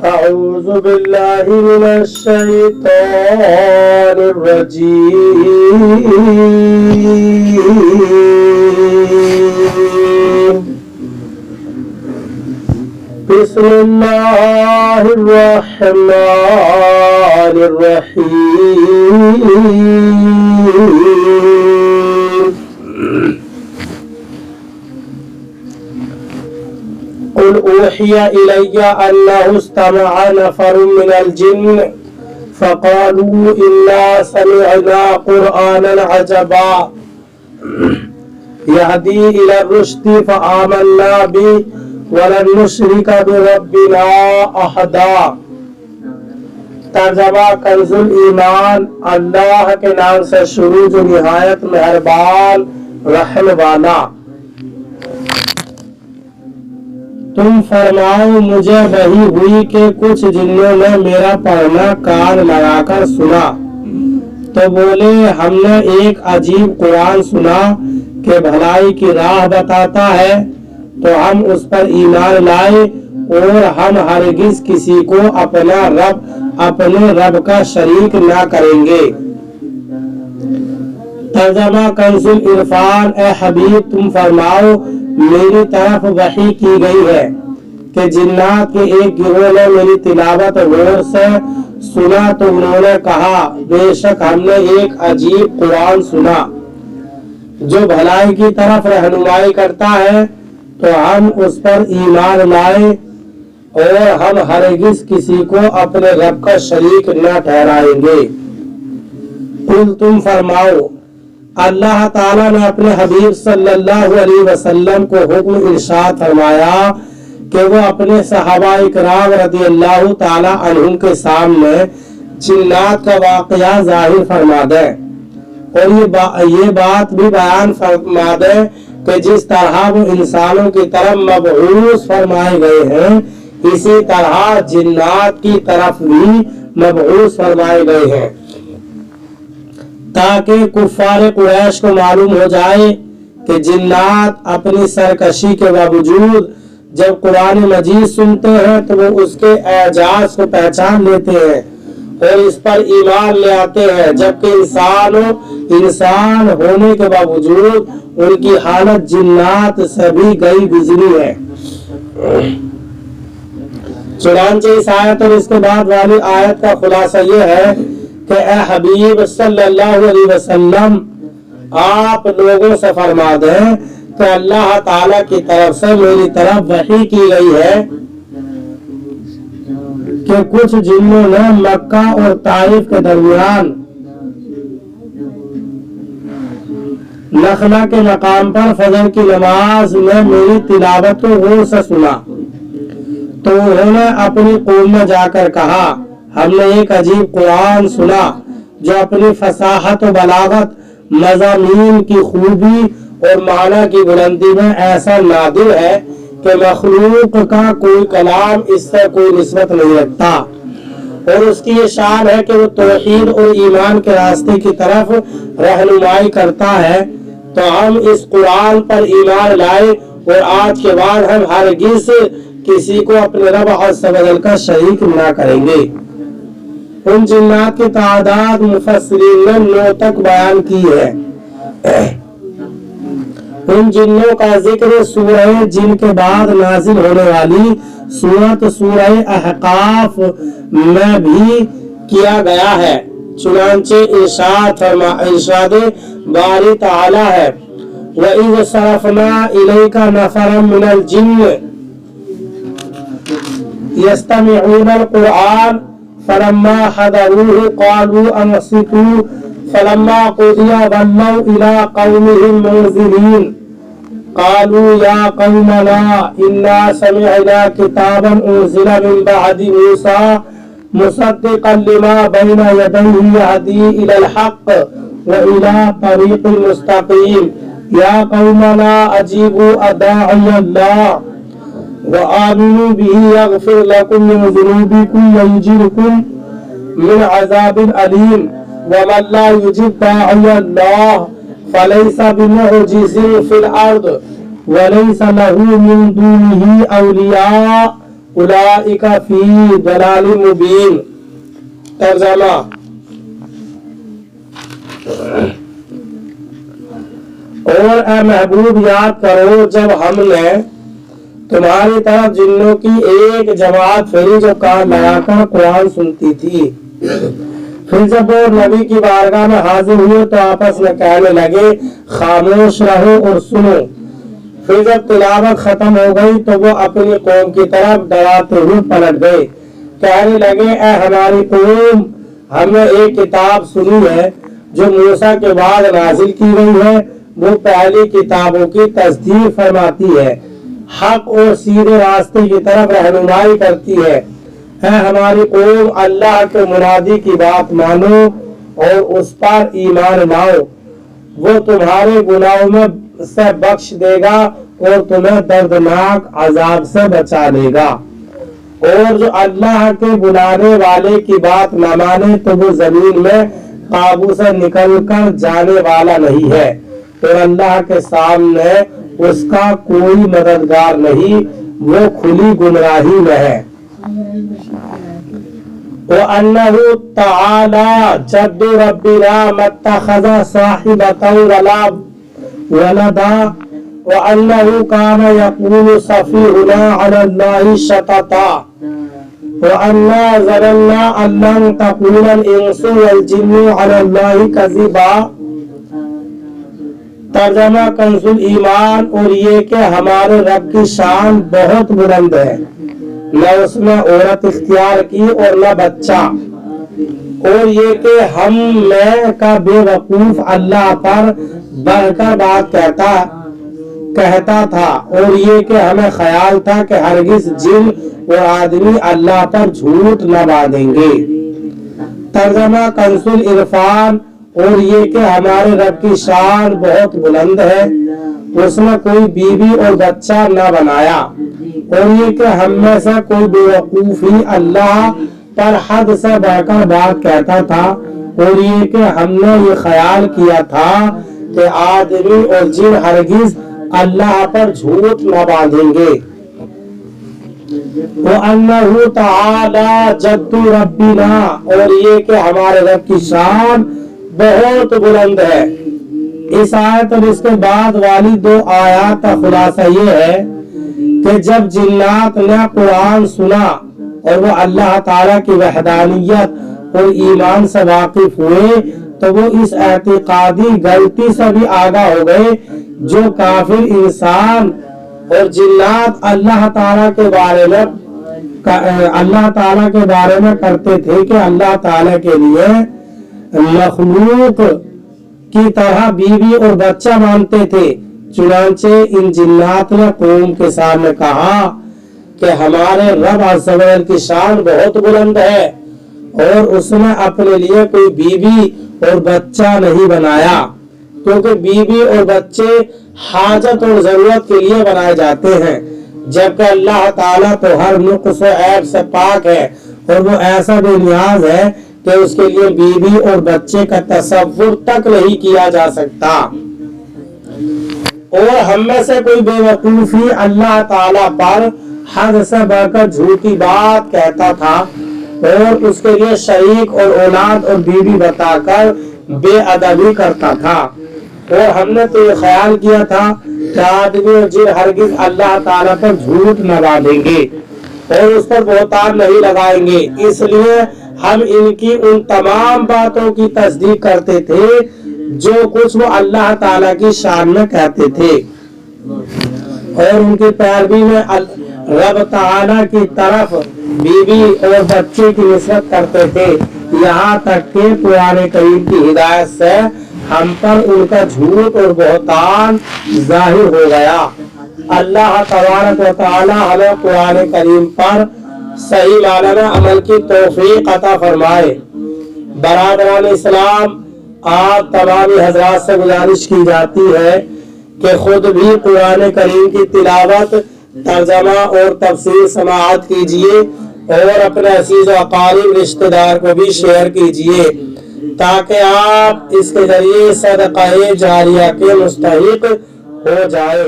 أعوذ بالله من الشيطان الرجيم بسم الله الرحمن الرحيم قل أوحي إلي أنه استمع نفر من الجن فقالوا إنا سمعنا قرآنا عجبا يهدي إلى الرشد فآمنا به ولن نشرك بربنا أحدا۔ ترجمہ کنزُ الایمان، اللہ کے نام سے شروع جو نہایت مہربان رحم والا۔ تم فرماؤ مجھے وحی ہوئی کہ کچھ جنوں نے میرا پڑھنا کان لگا کر سنا تو بولے ہم نے ایک عجیب قرآن سنا کہ بھلائی کی راہ بتاتا ہے، تو ہم اس پر ایمان لائے اور ہم ہرگز کسی کو اپنے رب کا شریک نہ کریں گے۔ ترجمہ کنزُ العرفان، اے حبیب تم فرماؤ میری طرف وحی کی گئی ہے کہ جنات کے ایک گروہ نے میری تلاوت غور سے سنا تو انہوں نے کہا بے شک ہم نے ایک عجیب قرآن سنا جو بھلائی کی طرف رہنمائی کرتا ہے، تو ہم اس پر ایمان لائے اور ہم ہرگز کسی کو اپنے رب کا شریک نہ ٹھہرائیں گے۔ قل تم فرماؤ، اللہ تعالیٰ نے اپنے حبیب صلی اللہ علیہ وسلم کو حکم ارشاد فرمایا کہ وہ اپنے صحابہ اکرام رضی اللہ تعالیٰ عنہم کے سامنے جنات کا واقعہ ظاہر فرما دے اور یہ بات بھی بیان فرما دے کہ جس طرح وہ انسانوں کی طرف مبعوث فرمائے گئے ہیں اسی طرح جنات کی طرف بھی مبعوث فرمائے گئے ہیں، تاکہ کفار قریش کو معلوم ہو جائے کہ جنات اپنی سرکشی کے باوجود جب قرآن مجید سنتے ہیں تو وہ اس کے اعجاز کو پہچان لیتے ہیں اور اس پر ایمان لے آتے ہیں، جبکہ انسان ہونے کے باوجود ان کی حالت جنات سے بھی گئی گزری ہے۔ چنانچہ اس آیت اور اس کے بعد والی آیت کا خلاصہ یہ ہے کہ اے حبیب صلی اللہ علیہ وسلم آپ لوگوں سے فرما دیں کہ اللہ تعالیٰ کی طرف سے میری طرف وحی کی گئی ہے کہ کچھ جنوں نے مکہ اور طائف کے درمیان نخلا کے مقام پر فجر کی نماز میں میری تلاوت کو غور سے سنا تو انہوں نے اپنی قوم میں جا کر کہا ہم نے ایک عجیب قرآن سنا جو اپنی فصاحت و بلاغت، مضامین کی خوبی اور معنی کی بلندی میں ایسا نادر ہے کہ مخلوق کا کوئی کلام اس سے کوئی نسبت نہیں رکھتا، اور اس کی یہ شان ہے کہ وہ توحید اور ایمان کے راستے کی طرف رہنمائی کرتا ہے۔ تو ہم اس قرآن پر ایمان لائے اور آج کے بعد ہم ہرگز کسی کو اپنے رب عز و جل کا شریک نہ کریں گے۔ ان جنات کی تعداد مفسرین نے 9 تک بیان کی ہے۔ ان جنوں کا ذکر سورہ جن کے بعد نازل ہونے والی سورہ احقاف میں بھی کیا گیا ہے۔ چنانچہ ارشاد باری تعالی ہے وَإِذْ صَرَفْنَا إِلَيْكَ نَفَرًا مِنَ الْجِنِّ يَسْتَمِعُونَ الْقُرْآنَ فَلَمَّا حَضَرُوهُ قَالُوا أَنصِتُوا فَلَمَّا قُضِيَ وَلَّوْا إِلَىٰ قَوْمِهِمْ مُنذِرِينَ قَالُوا يَا قَوْمَنَا إِنَّا سَمِعْنَا كِتَابًا أُنزِلَ مِن بَعْدِ مُوسَىٰ مُصَدِّقًا لِمَا بَيْنَ يَدَيْهِ يَهْدِي إِلَى الْحَقِّ وَإِلَىٰ طَرِيقٍ مُسْتَقِيمٍ يَا قَوْمَنَا أَجِيبُوا دَاعِيَ اللَّهِ وآمنوا به يغفر لكم من ذنوبكم ويجركم من عذاب أليم ومن لا يجب داعي الله فليس بمعجز في الأرض وليس له من دونه أولياء उलाइका फी दलालिम मुबीन। तर्जमा, और ए महबूब याद करो जब हमने तुम्हारी तरफ जिन्नों की एक जमात फेरी जो कान लगाकर कुरान सुनती थी। फिर जब वो नबी की बारगाह में हाजिर हुए तो आपस में कहने लगे खामोश रहो और सुनो। फिर जब तिलावत खत्म हो गई तो वो अपनी कौम की तरफ डराते हुए पलट गए, कहने लगे ए हमारी कौम, हमने एक किताब सुनी है जो मूसा के बाद नाजिल की गई है, वो पहली किताबों की तस्दीक फरमाती है, हक और सीधे रास्ते की तरफ रहनुमाई करती है। हमारी कौम, अल्लाह के मुरादी की बात मानो और उस पर ईमान लाओ, वो तुम्हारे गुनाहों में से बख्श देगा और तुम्हें दर्दनाक अजाब से बचा लेगा। और जो अल्लाह के बुलाने वाले की बात न माने तो वो जमीन में काबू से निकल कर जाने वाला नहीं है और अल्लाह के सामने उसका कोई मददगार नहीं, वो खुली गुमराही में है। वअन्नहु तआला जद्दु रब्बिना मत्तखज़ साहिबतन वला वलदा वअन्नहु कान यक़ूलु सफ़ीहुना अलल्लाहि शतता वअन्ना ज़नन्ना अल्लन तक़ूलल इंसु वल जिन्नु अलल्लाहि कज़िबा। तर्जमा कंजुल ईमान, और ये कि हमारे रब की शान बहुत बुलंद है, न उसमें औरत इख्तियार की और न बच्चा, और ये कि हम मैं का बेवकूफ अल्लाह पर बढ़कर बात कहता था, और ये कि हमें ख्याल था कि हरगिज जिन और आदमी अल्लाह पर झूठ न बांधेंगे। तर्जमा कंजुल इरफान, और ये कि हमारे रब की शान बहुत बुलंद है, उसने कोई बीवी और बच्चा न बनाया, और ये कि हम में से कोई बेवकूफ ही अल्लाह पर हद से बढ़कर बात कहता था, और ये कि हमने ये ख्याल किया था कि आदमी और जिन हरगिज अल्लाह पर झूठ न बांधेंगे। वअन्नहु तआला जद्दु रब्बिना, और ये कि हमारे रब की शान बहुत बुलंद है। इस आयत और इसके बाद वाली दो आयत का खुलासा ये है कि जब जिन्नात ने कुरान सुना और वो अल्लाह ताला की वहदानियत और ईमान से वाकिफ हुए तो वो इस एतिकादी गलती से भी आगाह हो गए जो काफिर इंसान और जिन्नात अल्लाह ताला के बारे में करते थे कि अल्लाह ताला के लिए मखलूक की तरह बीवी और बच्चा मानते थे। चुनांचे इन जिन्नात ने कौम के सामने कहा कि हमारे रब अज़्ज़ व जल की शान बहुत बुलंद है और उसने अपने लिए कोई बीवी और बच्चा नहीं बनाया, क्योंकि बीवी और बच्चे हाजत और जरूरत के लिए बनाए जाते हैं, जबकि अल्लाह ताला तो हर नुक्स व ऐब से पाक है और वो ऐसा बेनियाज है कि उसके लिए बीवी और बच्चे का तसव्वुर तक नहीं किया जा सकता। और हम में से कोई बेवकूफी अल्लाह ताला पर हद से बढ़कर झूठी बात कहता था और उसके लिए शरीक और औलाद और बीवी बताकर बेअदबी करता था। और हमने तो ये ख्याल किया था कि आदमी और जिन हरगिज अल्लाह ताला पर झूठ न बांधेंगे और उस पर बोहतान नहीं लगाएंगे, इसलिए हम इनकी उन तमाम बातों की तस्दीक करते थे जो कुछ वो अल्लाह ताला की शान में कहते थे और उनकी पैरवी में रब ताला की तरफ बीवी और बच्चे की निस्बत करते थे, यहाँ तक कि कुरान करीम की हिदायत से हम पर उनका झूठ और बोहतान जाहिर हो गया। अल्लाह तबारक व तआला हमें कुरान करीम पर सही माने में अमल की तौफीक अता फरमाए। बरादरान इस्लाम, आप तमाम हजरात से गुजारिश की जाती है कि खुद भी कुरान करीम की तिलावत, तर्जमा और तफसीर समाअत कीजिए और अपने अजीज व अकारीब रिश्तेदार को भी शेयर कीजिए ताकि आप इसके जरिए सदक़ाए जारिया के मुस्तहिक हो जाए।